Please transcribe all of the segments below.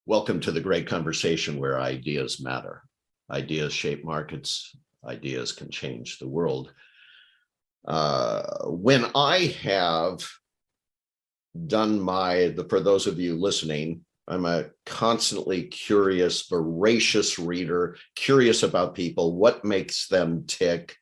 Welcome to the great conversation where ideas matter. Ideas shape markets. Ideas can change the world. When I have done for those of you listening, I'm a constantly curious, voracious reader, curious about people, what makes them tick.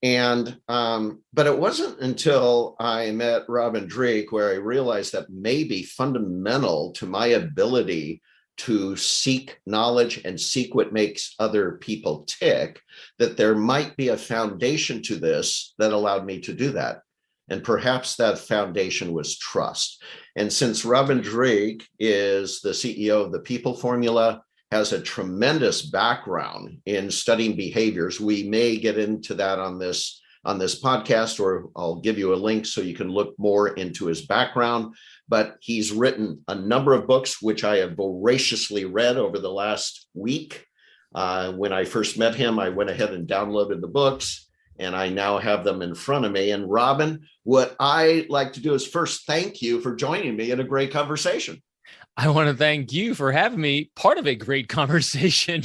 But it wasn't until I met Robin Dreeke where I realized that maybe fundamental to my ability to seek knowledge and seek what makes other people tick, that there might be a foundation to this that allowed me to do that. And perhaps that foundation was trust. And since Robin Dreeke is the CEO of the People Formula, has a tremendous background in studying behaviors. We may get into that on this podcast, or I'll give you a link so you can look more into his background. But he's written a number of books, which I have voraciously read over the last week. When I first met him, I went ahead and downloaded the books, and I now have them in front of me. And Robin, what I like to do is first thank you for joining me in a great conversation. I want to thank you for having me part of a great conversation.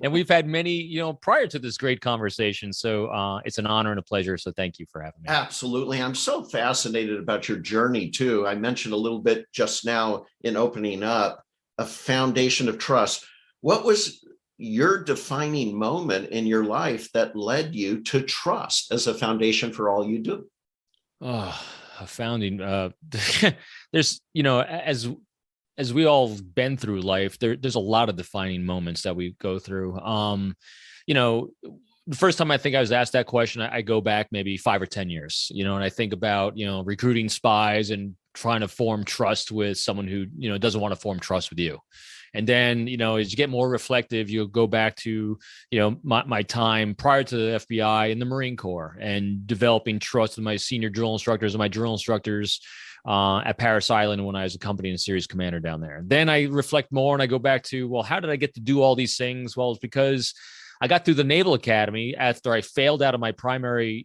And we've had many, prior to this great conversation. So it's an honor and a pleasure. So thank you for having me. Absolutely. I'm so fascinated about your journey too. I mentioned a little bit just now in opening up, a foundation of trust. What was your defining moment in your life that led you to trust as a foundation for all you do? Oh, a founding. There's, as we all been through life, there's a lot of defining moments that we go through. The first time I think I was asked that question, I go back maybe 5 or 10 years, and I think about, recruiting spies and trying to form trust with someone who, doesn't want to form trust with you. And then, as you get more reflective, you'll go back to, my time prior to the FBI in the Marine Corps and developing trust with my senior drill instructors and my drill instructors at Parris Island when I was a company and series commander down there. Then I reflect more and I go back to, well, how did I get to do all these things? Well, it's because I got through the Naval Academy after I failed out of my primary,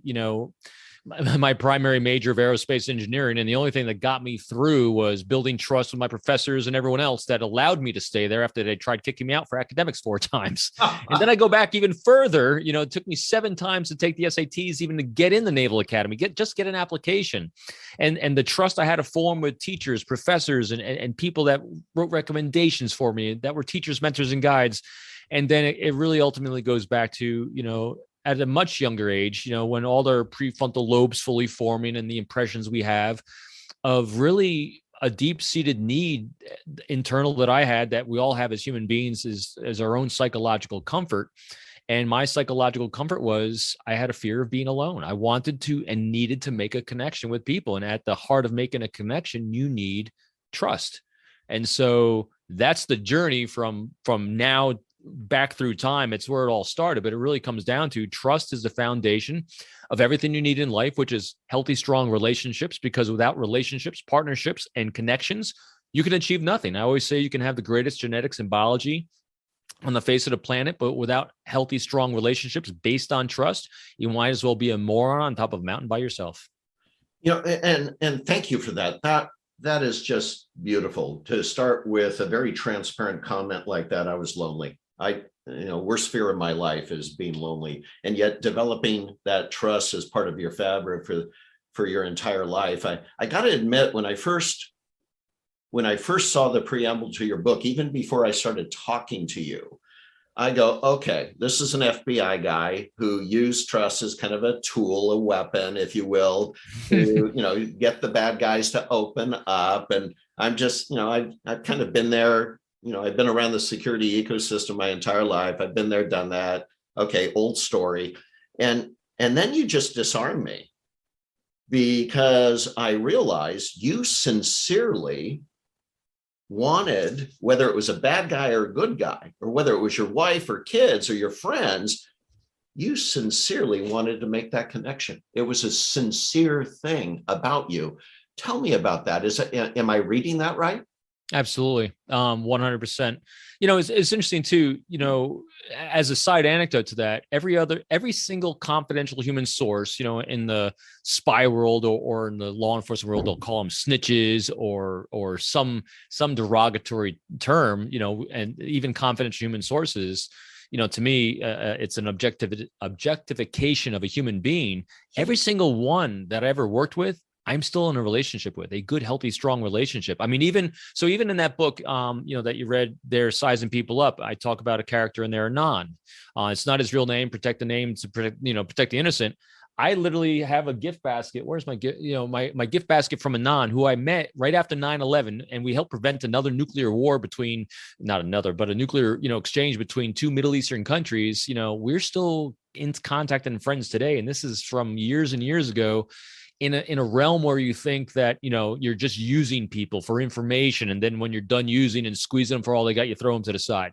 my primary major of aerospace engineering. And the only thing that got me through was building trust with my professors and everyone else that allowed me to stay there after they tried kicking me out for academics 4 times. And then I go back even further. It took me 7 times to take the SATs, even to get in the Naval Academy, get an application. And the trust I had to form with teachers, professors, and people that wrote recommendations for me that were teachers, mentors, and guides. And then it really ultimately goes back to, at a much younger age, when all their prefrontal lobes fully forming and the impressions we have of really a deep-seated need internal that I had, that we all have as human beings, is our own psychological comfort. And my psychological comfort was I had a fear of being alone. I wanted to and needed to make a connection with people. And at the heart of making a connection, you need trust. And so that's the journey from now back through time. It's where it all started, but it really comes down to trust is the foundation of everything you need in life, which is healthy, strong relationships, because without relationships, partnerships, and connections, you can achieve nothing. I always say you can have the greatest genetics and biology on the face of the planet, but without healthy, strong relationships based on trust, you might as well be a moron on top of a mountain by yourself. And thank you for that. That is just beautiful to start with a very transparent comment like that. I was lonely. Worst fear of my life is being lonely, and yet developing that trust as part of your fabric for your entire life. I got to admit, when I first saw the preamble to your book, even before I started talking to you, I go, okay, this is an FBI guy who used trust as kind of a tool, a weapon, if you will, to get the bad guys to open up. And I'm just, I've kind of been there. I've been around the security ecosystem my entire life. I've been there, done that. Okay, old story. And then you just disarm me, because I realized you sincerely wanted, whether it was a bad guy or a good guy, or whether it was your wife or kids or your friends, you sincerely wanted to make that connection. It was a sincere thing about you. Tell me about that. Am I reading that right? Absolutely. 100%. It's interesting too, as a side anecdote to that, every single confidential human source, in the spy world or in the law enforcement world, they'll call them snitches or some derogatory term, and even confidential human sources, to me, it's an objectification of a human being. Every single one that I ever worked with, I'm still in a relationship with a good, healthy, strong relationship. I mean, even in that book, that you read there, Sizing People Up, I talk about a character in there, Anon. It's not his real name, protect the name to protect the innocent. I literally have a gift basket. Where's my gift? My gift basket from Anon, who I met right after 9/11, and we helped prevent another nuclear war between, not another, but a nuclear, exchange between two Middle Eastern countries. We're still in contact and friends today. And this is from years and years ago, in a realm where you think that, you're just using people for information. And then when you're done using and squeezing them for all they got, you throw them to the side.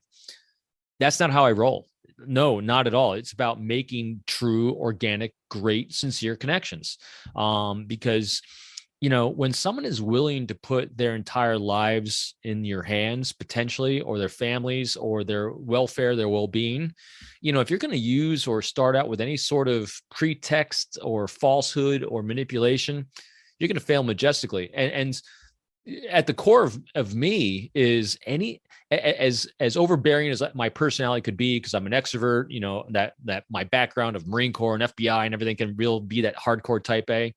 That's not how I roll. No, not at all. It's about making true, organic, great, sincere connections. Because, when someone is willing to put their entire lives in your hands, potentially, or their families, or their welfare, their well-being, if you're going to use or start out with any sort of pretext or falsehood or manipulation, you're going to fail majestically. And at the core of me is as overbearing as my personality could be, because I'm an extrovert, that my background of Marine Corps and FBI and everything can really be that hardcore type A.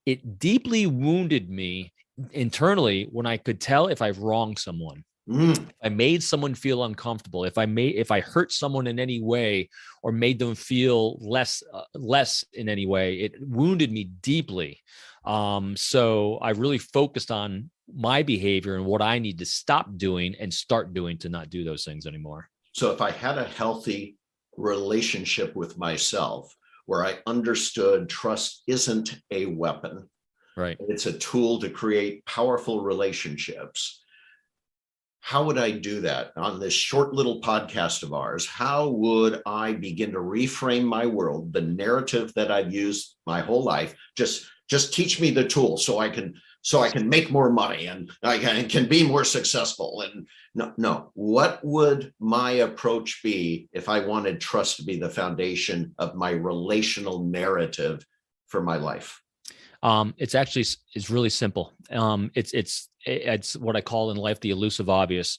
It deeply wounded me internally when I could tell if I've wronged someone. If I made someone feel uncomfortable, if I hurt someone in any way or made them feel less in any way, it wounded me deeply. So I really focused on my behavior and what I need to stop doing and start doing to not do those things anymore. So if I had a healthy relationship with myself, where I understood trust isn't a weapon, right? It's a tool to create powerful relationships. How would I do that on this short little podcast of ours? How would I begin to reframe my world, the narrative that I've used my whole life? Just teach me the tool so I can make more money and I can be more successful. And no, what would my approach be if I wanted trust to be the foundation of my relational narrative for my life? It's really simple. It's what I call in life the elusive obvious.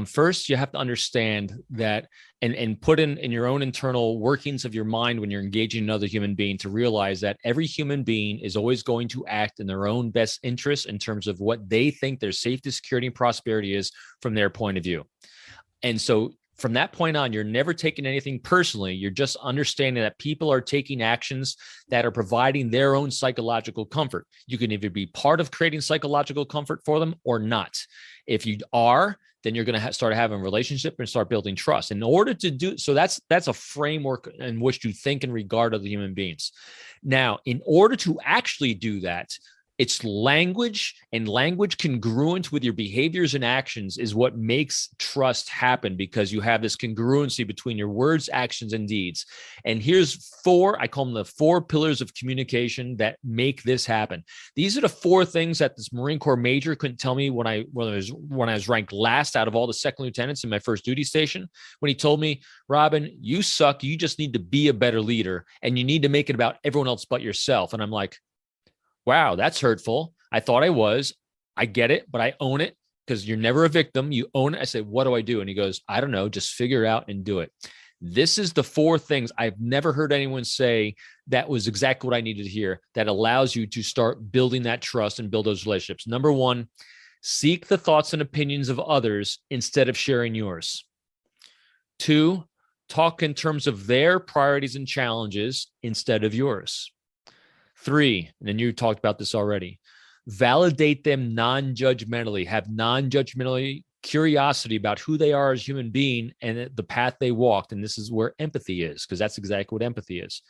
First, you have to understand that and put in your own internal workings of your mind when you're engaging another human being, to realize that every human being is always going to act in their own best interest in terms of what they think their safety, security, and prosperity is from their point of view. And so from that point on, you're never taking anything personally. You're just understanding that people are taking actions that are providing their own psychological comfort. You can either be part of creating psychological comfort for them or not. If you are, then you're going to start having a relationship and start building trust. In order to do so, that's a framework in which to think and regard other human beings. Now, in order to actually do that, it's language, and language congruent with your behaviors and actions is what makes trust happen, because you have this congruency between your words, actions, and deeds. And here's I call them the 4 pillars of communication that make this happen. These are the 4 things that this Marine Corps major couldn't tell me when I was ranked last out of all the second lieutenants in my first duty station, when he told me, Robin, you suck. You just need to be a better leader, and you need to make it about everyone else but yourself. And I'm like, wow, that's hurtful. I thought I was. I get it, but I own it, because you're never a victim. You own it. I said, what do I do? And he goes, I don't know. Just figure it out and do it. This is the 4 things I've never heard anyone say that was exactly what I needed to hear, that allows you to start building that trust and build those relationships. Number 1, seek the thoughts and opinions of others instead of sharing yours. 2, talk in terms of their priorities and challenges instead of yours. 3, and then you talked about this already, validate them non-judgmentally, have non-judgmentally curiosity about who they are as a human being and the path they walked. And this is where empathy is, because that's exactly what empathy is.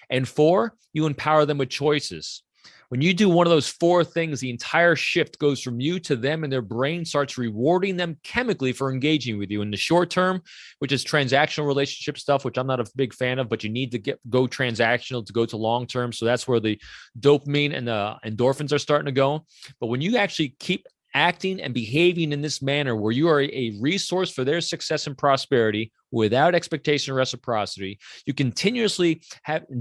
And 4, you empower them with choices. When you do one of those 4 things, the entire shift goes from you to them, and their brain starts rewarding them chemically for engaging with you in the short term, which is transactional relationship stuff, which I'm not a big fan of, but you need to go transactional to go to long term. So that's where the dopamine and the endorphins are starting to go. But when you actually keep acting and behaving in this manner where you are a resource for their success and prosperity without expectation or reciprocity, you continuously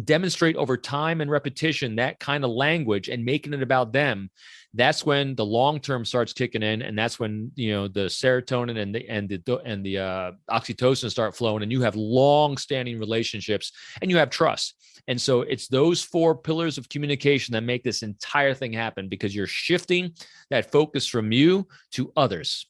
demonstrate over time and repetition that kind of language and making it about them, that's when the long term starts kicking in, and that's when the serotonin and the oxytocin start flowing, and you have long standing relationships and you have trust. And so it's those 4 pillars of communication that make this entire thing happen, because you're shifting that focus from you to others.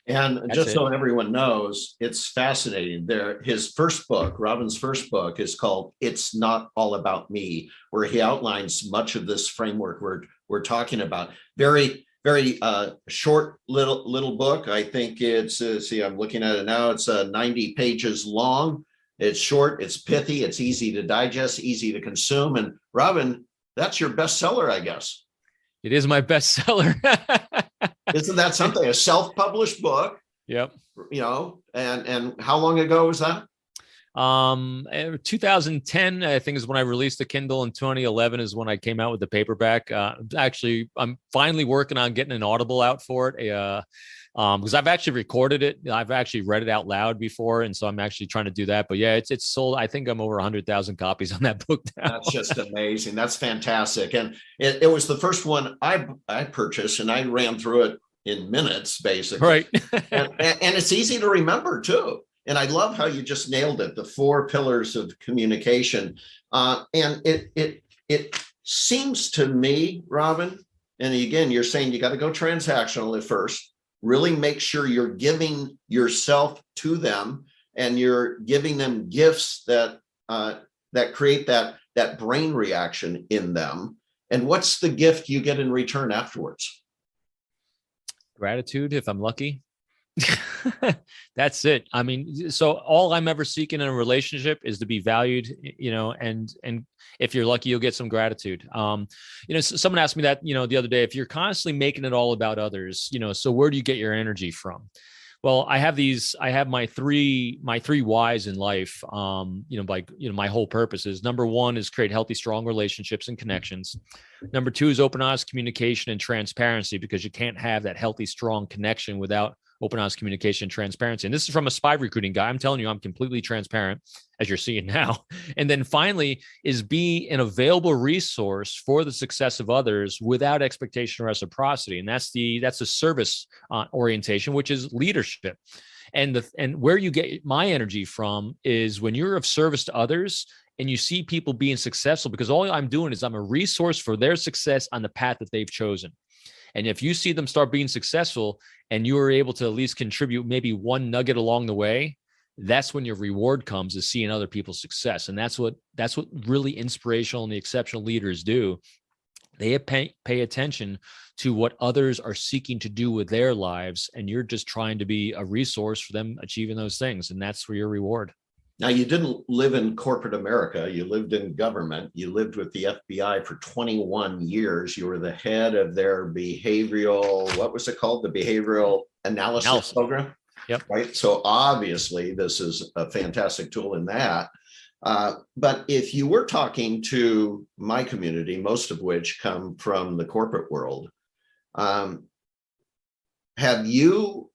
And That's just it. so everyone knows, it's fascinating. His first book, Robin's first book, is called "It's Not All About Me," where he outlines much of this framework we're talking about. Very, very short little book. I think it's I'm looking at it now. It's 90 pages long. It's short. It's pithy. It's easy to digest, easy to consume. And Robin, that's your bestseller, I guess. It is my bestseller. Isn't that something? A self-published book. Yep. And how long ago was that? 2010, I think, is when I released the Kindle. In 2011 is when I came out with the paperback. Actually, I'm finally working on getting an Audible out for it. Because I've actually recorded it. I've actually read it out loud before. And so I'm actually trying to do that. But yeah, it's sold. I think I'm over 100,000 copies on that book now. That's just amazing. That's fantastic. And it was the first one I purchased, and I ran through it in minutes, basically. Right. and it's easy to remember too. And I love how you just nailed it, the 4 pillars of communication. And it seems to me, Robin, and again, you're saying you got to go transactional at first, really make sure you're giving yourself to them, and you're giving them gifts that create that brain reaction in them. And what's the gift you get in return afterwards? Gratitude, if I'm lucky. That's it. I mean, so all I'm ever seeking in a relationship is to be valued, and if you're lucky, you'll get some gratitude. Someone asked me that, the other day, if you're constantly making it all about others, so where do you get your energy from? Well, I have my three whys in life. My whole purpose is, number 1 is create healthy, strong relationships and connections. Number 2 is open, honest communication and transparency, because you can't have that healthy, strong connection without open, honest communication and transparency. And this is from a spy recruiting guy. I'm telling you, I'm completely transparent, as you're seeing now. And then finally is be an available resource for the success of others without expectation or reciprocity. And that's the service orientation, which is leadership. And where you get my energy from is when you're of service to others and you see people being successful, because all I'm doing is I'm a resource for their success on the path that they've chosen. And if you see them start being successful and you are able to at least contribute maybe one nugget along the way, that's when your reward comes, is seeing other people's success. And that's what really inspirational and the exceptional leaders do. They pay attention to what others are seeking to do with their lives, and you're just trying to be a resource for them achieving those things. And that's for your reward. Now, you didn't live in corporate America. You lived in government. You lived with the FBI for 21 years. You were the head of their what was it called? The behavioral analysis program. Yep. Right. So obviously, this is a fantastic tool in that. But if you were talking to my community, most of which come from the corporate world, have you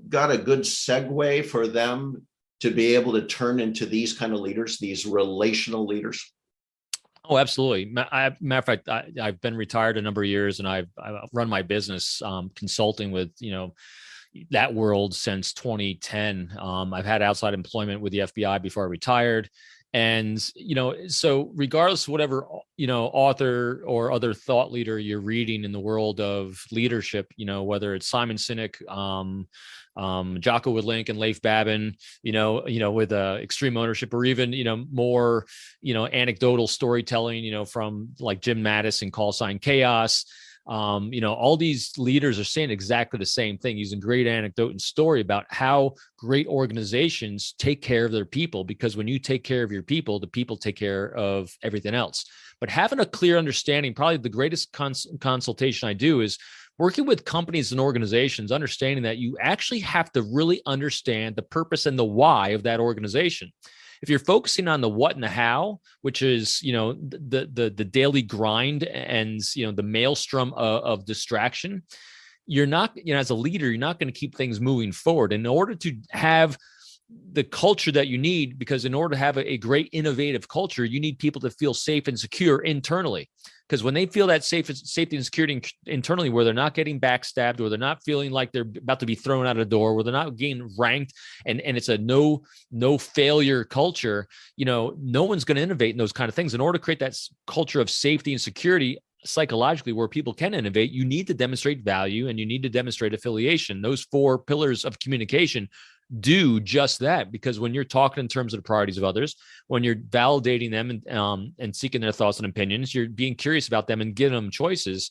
got a good segue for them to be able to turn into these kind of leaders, these relational leaders? Oh, absolutely. Matter of fact, I've been retired a number of years, and I've run my business consulting with, that world since 2010. I've had outside employment with the FBI before I retired. And, so regardless of whatever, author or other thought leader you're reading in the world of leadership, whether it's Simon Sinek, Jocko Willink and Leif Babin, with extreme ownership, or even, more, anecdotal storytelling, from like Jim Mattis and Call Sign Chaos. All these leaders are saying exactly the same thing, using great anecdote and story about how great organizations take care of their people, because when you take care of your people, the people take care of everything else. But having a clear understanding, probably the greatest consultation I do is working with companies and organizations, understanding that you actually have to really understand the purpose and the why of that organization. If you're focusing on the what and the how, which is, the daily grind and, the maelstrom of distraction, you're not, as a leader, you're not going to keep things moving forward. In order to have the culture that you need, because in order to have a great innovative culture, you need people to feel safe and secure internally. Because when they feel that safety and security internally, where they're not getting backstabbed, or they're not feeling like they're about to be thrown out of the door, where they're not getting ranked, and it's a no failure culture, no one's going to innovate in those kind of things. In order to create that culture of safety and security psychologically, where people can innovate, you need to demonstrate value and you need to demonstrate affiliation. Those 4 pillars of communication do just that, because when you're talking in terms of the priorities of others, when you're validating them and seeking their thoughts and opinions, you're being curious about them and giving them choices.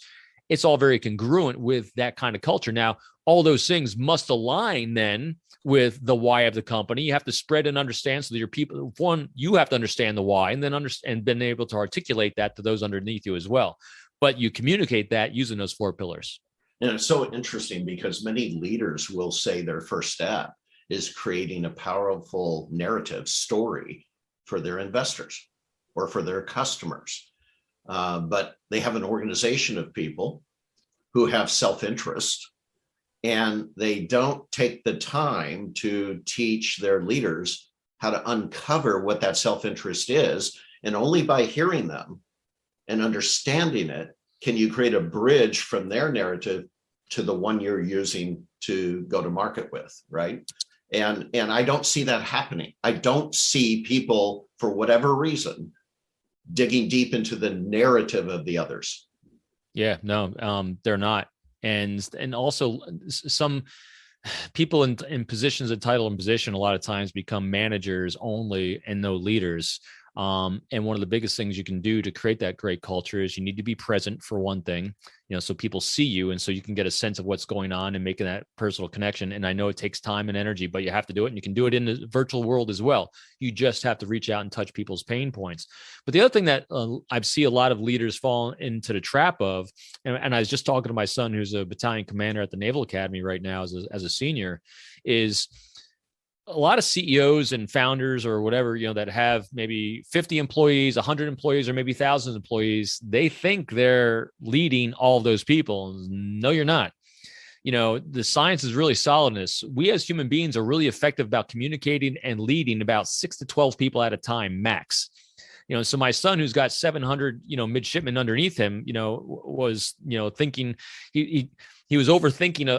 It's all very congruent with that kind of culture. Now, all those things must align then with the why of the company. You have to spread and understand, so that your people, one, you have to understand the why, and then and been able to articulate that to those underneath you as well. But you communicate that using those 4 pillars. And it's so interesting, because many leaders will say their first step is creating a powerful narrative story for their investors or for their customers. But they have an organization of people who have self-interest, and they don't take the time to teach their leaders how to uncover what that self-interest is. And only by hearing them and understanding it can you create a bridge from their narrative to the one you're using to go to market with, right? And I don't see that happening. I don't see people, for whatever reason, digging deep into the narrative of the others. Yeah, no, they're not. And also some people in positions of title and position a lot of times become managers only and no leaders. And one of the biggest things you can do to create that great culture is you need to be present, for one thing, so people see you, and so you can get a sense of what's going on and making that personal connection. And I know it takes time and energy, but you have to do it, and you can do it in the virtual world as well. You just have to reach out and touch people's pain points. But the other thing that I see a lot of leaders fall into the trap of, and I was just talking to my son, who's a battalion commander at the Naval Academy right now as a senior, is a lot of CEOs and founders or whatever, that have maybe 50 employees, 100 employees, or maybe thousands of employees. They think they're leading all of those people. No, you're not. The science is really solid in this. We as human beings are really effective about communicating and leading about 6 to 12 people at a time, max. So my son, who's got 700, midshipmen underneath him, was, thinking he was overthinking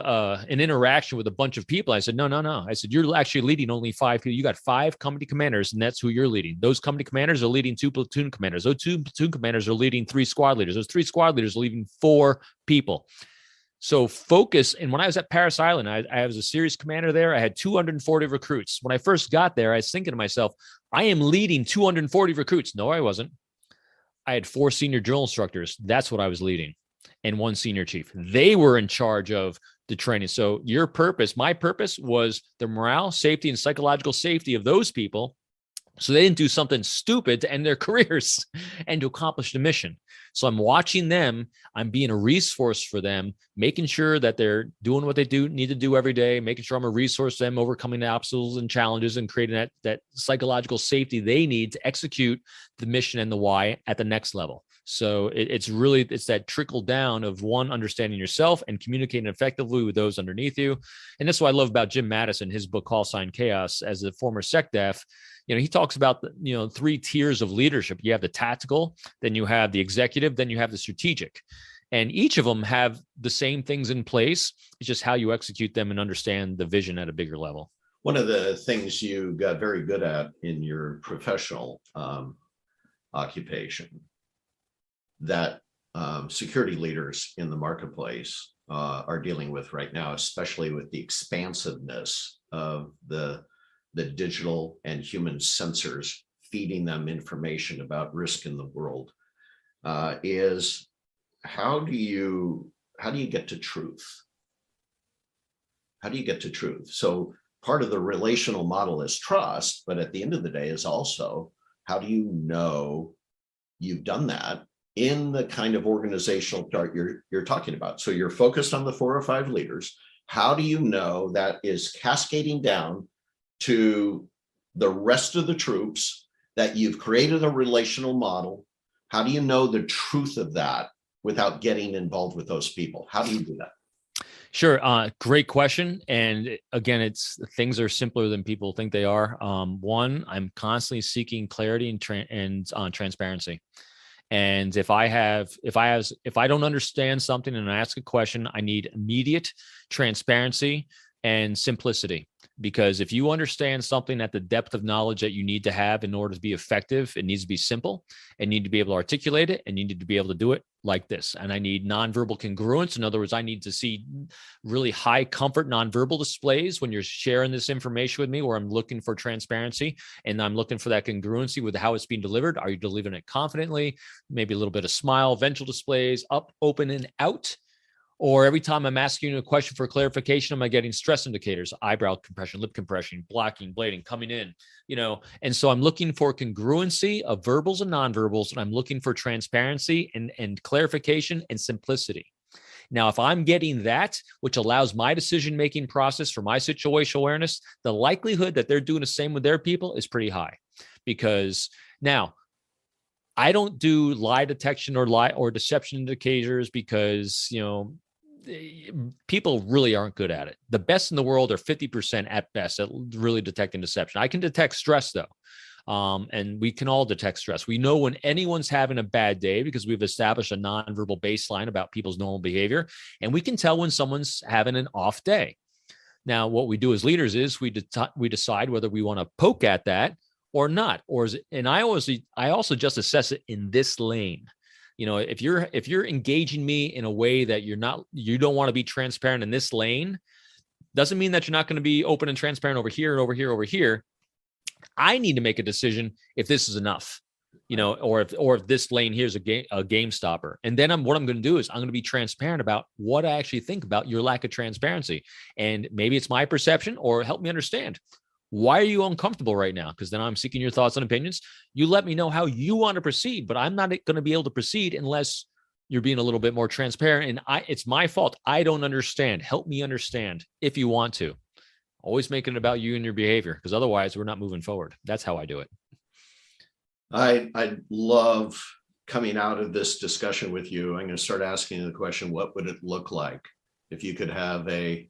an interaction with a bunch of people. I said, no. I said, you're actually leading only 5 people. You got 5 company commanders, and that's who you're leading. Those company commanders are leading 2 platoon commanders. Those 2 platoon commanders are leading 3 squad leaders. Those 3 squad leaders are leading 4 people. So focus. And when I was at Paris Island, I was a series commander there. I had 240 recruits. When I first got there, I was thinking to myself, I am leading 240 recruits. No, I wasn't. I had 4 senior drill instructors. That's what I was leading. And 1 senior chief. They were in charge of the training. So my purpose was the morale, safety, and psychological safety of those people, so they didn't do something stupid to end their careers and to accomplish the mission. So I'm watching them. I'm being a resource for them, making sure that they're doing what they need to do every day, making sure I'm a resource to them, overcoming the obstacles and challenges, and creating that psychological safety they need to execute the mission and the why at the next level. So it's that trickle down of, one, understanding yourself and communicating effectively with those underneath you. And that's what I love about Jim Madison, his book, Call Sign Chaos. As a former SecDef, he talks about the 3 tiers of leadership. You have the tactical, then you have the executive, then you have the strategic. And each of them have the same things in place. It's just how you execute them and understand the vision at a bigger level. One of the things you got very good at in your professional occupation that security leaders in the marketplace are dealing with right now, especially with the expansiveness of the digital and human sensors feeding them information about risk in the world, is how do you get to truth? How do you get to truth? So part of the relational model is trust, but at the end of the day is also, how do you know you've done that in the kind of organizational chart you're talking about? So you're focused on the 4 or 5 leaders. How do you know that is cascading down to the rest of the troops, that you've created a relational model? How do you know the truth of that without getting involved with those people? How do you do that? Sure. Great question. And again, it's things are simpler than people think they are. One, I'm constantly seeking clarity and transparency. And if I don't understand something and I ask a question, I need immediate transparency and simplicity. Because if you understand something at the depth of knowledge that you need to have in order to be effective, it needs to be simple and need to be able to articulate it and you need to be able to do it like this. And I need nonverbal congruence. In other words, I need to see really high comfort nonverbal displays when you're sharing this information with me, where I'm looking for transparency and I'm looking for that congruency with how it's being delivered. Are you delivering it confidently? Maybe a little bit of smile, ventral displays, up, open, and out. Or every time I'm asking you a question for clarification, am I getting stress indicators, eyebrow compression, lip compression, blocking, blading, coming in, And so I'm looking for congruency of verbals and nonverbals, and I'm looking for transparency and clarification and simplicity. Now, if I'm getting that, which allows my decision-making process for my situational awareness, the likelihood that they're doing the same with their people is pretty high. Because now, I don't do lie detection or deception indicators because, people really aren't good at it. The best in the world are 50% at best at really detecting deception. I can detect stress though. And we can all detect stress. We know when anyone's having a bad day because we've established a nonverbal baseline about people's normal behavior. And we can tell when someone's having an off day. Now, what we do as leaders is we decide whether we want to poke at that or not. I also just assess it in this lane. If you're engaging me in a way that you don't want to be transparent in this lane, doesn't mean that you're not going to be open and transparent over here and over here, over here. I need to make a decision if this is enough, or if this lane here is a game stopper. And then what I'm going to do is I'm going to be transparent about what I actually think about your lack of transparency. And maybe it's my perception, or help me understand. Why are you uncomfortable right now? Because then I'm seeking your thoughts and opinions. You let me know how you want to proceed, but I'm not going to be able to proceed unless you're being a little bit more transparent. And it's my fault. I don't understand. Help me understand if you want to. Always make it about you and your behavior, because otherwise we're not moving forward. That's how I do it. I love coming out of this discussion with you. I'm going to start asking the question, what would it look like if you could have a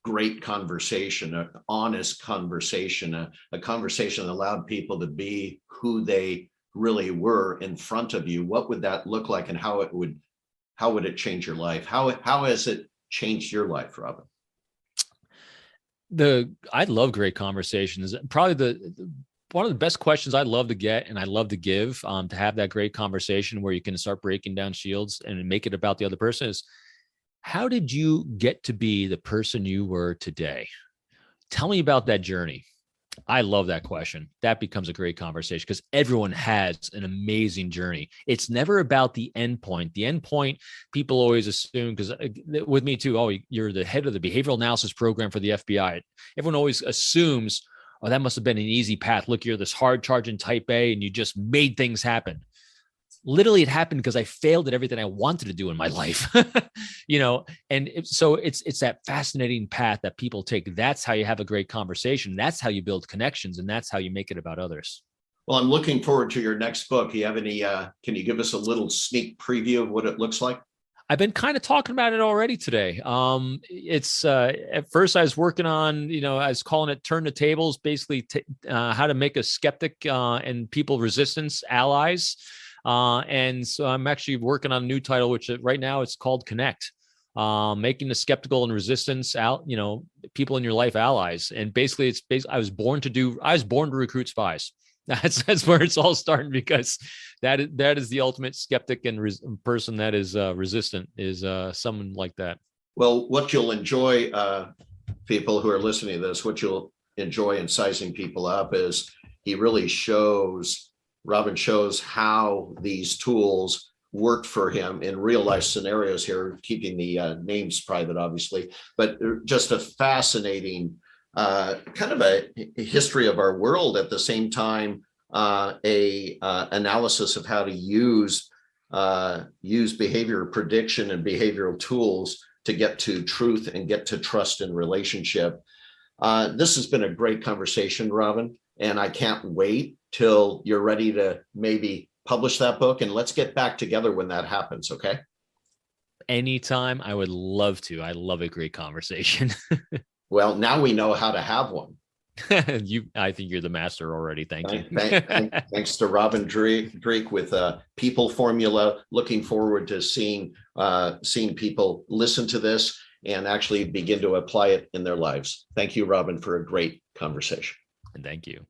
great conversation, an honest conversation, a conversation that allowed people to be who they really were in front of you? What would that look like, and how would it change your life? How has it changed your life, Robin? I love great conversations. Probably one of the best questions I love to get and I love to give, to have that great conversation where you can start breaking down shields and make it about the other person is, how did you get to be the person you were today? Tell me about that journey. I love that question. That becomes a great conversation because everyone has an amazing journey. It's never about the end point. The end point, people always assume, because with me too, you're the head of the behavioral analysis program for the FBI. Everyone always assumes, oh, that must have been an easy path. Look, you're this hard charging type A and you just made things happen. Literally, it happened because I failed at everything I wanted to do in my life, so it's that fascinating path that people take. That's how you have a great conversation. That's how you build connections, and that's how you make it about others. Well, I'm looking forward to your next book. Do you have any, can you give us a little sneak preview of what it looks like? I've been kind of talking about it already today. It's at first I was working on, I was calling it turn the tables, basically how to make a skeptic and people resistance allies. And so I'm actually working on a new title, which right now it's called Connect, making the skeptical and resistance out, people in your life allies. And basically I was born to recruit spies. That's where it's all starting, because that is the ultimate skeptic and person that is resistant is someone like that. Well, what you'll enjoy, people who are listening to this, what you'll enjoy in sizing people up is Robin shows how these tools worked for him in real life scenarios here, keeping the names private, obviously, but just a fascinating kind of a history of our world, at the same time, analysis of how to use behavior prediction and behavioral tools to get to truth and get to trust in relationship. This has been a great conversation, Robin, and I can't wait till you're ready to maybe publish that book, and let's get back together when that happens. Okay. Anytime. I would love to. I love a great conversation. Well, now we know how to have one. I think you're the master already. Thank you. Thanks to Robin Dreeke with People Formula. Looking forward to seeing people listen to this and actually begin to apply it in their lives. Thank you, Robin, for a great conversation. And thank you.